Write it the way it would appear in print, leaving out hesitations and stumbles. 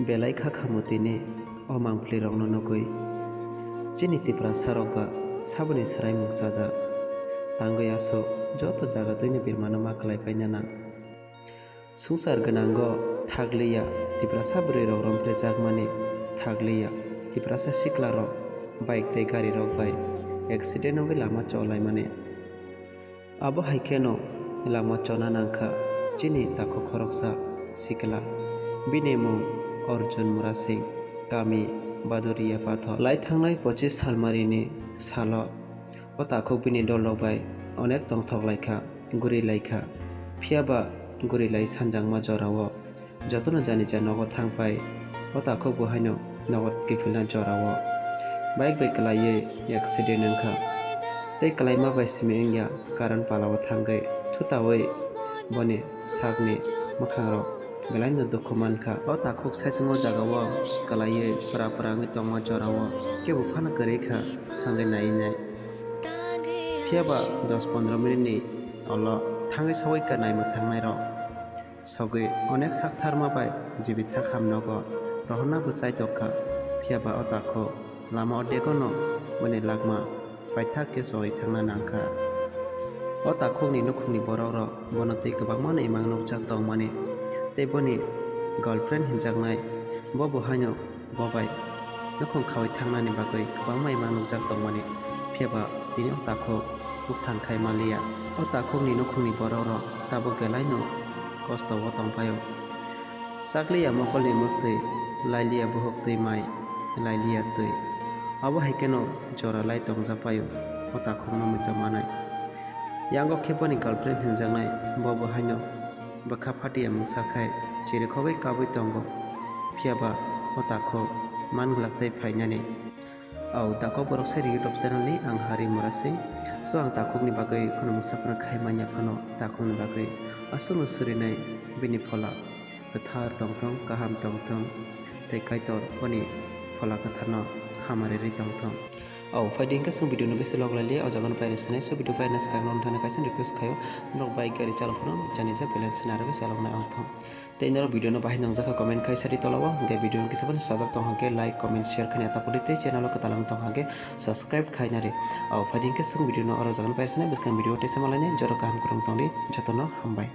belai kha khamutini o mangpli rokno nogui chini tipra sarokba saboni sarai mukjaja tangoi aso joto jaga tini birmano maklai painana sungsar ganango thakliya tipra sabri rok rompre jagmani thakliya tipra sa sikla rok bike tei gari rok bai accident ogi lama cholai mane abo haikeno lama chona nangkha chini tako khoroksa sikla bini mung Arjun Mura Singh Kami Baduria Pathor lai thangnai 25 salmarini salo o takok bini dolrok bai onek tongthok laikha guri laikha phiaba guri lai sanjangma jorao jotono jani ja nogo thangpai o takok bo haino nogot kifilna jorao bike bai kalaiye accident angkha tei kalaima bai simi engya karan palao thangai thutawi boni sakni mokhangrok belai no dukhu mankha o takok saisungo jagao kalaiye pura ngi tongma jorao kebo phana koreikha thangai nainai phiaba 10-15 minute ni olo thangai sawai ka naima thangnai rok sogui onek sak tharma bai jibitsa khamnogo rohna bwchai tokkha phiaba o takok lama odegono boni lagma paithak ke soi thangna nangkha o takokni nukhungni borok rok bono tei kwbangma imang nukjak tongmani tei boni girlfriend hinjaknai bo haino bo bai nukhung khawai thangnani bagui kwbangma imang nukjak tongmani phiaba tini o takok bukthang khai maliya o takokni nukhungni borok rok tabuk belai no kosto o tongpaio sakliya mokolni muktui lailiya buhuk tui mai lailiya tui abo haikeno jora lai tongjapaio o takok no muito manai yango kheponi girlfriend hinjaknai bo haino bakha phatiya mungsakhai chirikhogoi kabui tongo phiaba o takok manglak tei phainani au takok borok sai YouTube channel ni ang Hari Mura Singh so ang takokni bagui kono musafar khai manya phano takokni bagui asung surinai bini phola kathar tongthong kaham tongthong tei kaitor boni phola katharno hamari tongthong au fading kasung video no besi log laili au jagon paire sene so video paire nas kang non thana kaisen request khayo nok bike gari chalo phone jani ja balance na raga salog na authom tei naro video no bahai nang jaka comment khai sari tolawa ge video no kisaban sajak tong hage like comment share khani ata puri tei channel ko talang tong hage subscribe khai nare au fading kasung video no aro jagon paire sene beskang video te samalane joro kaham kurang tongri jatono hambai।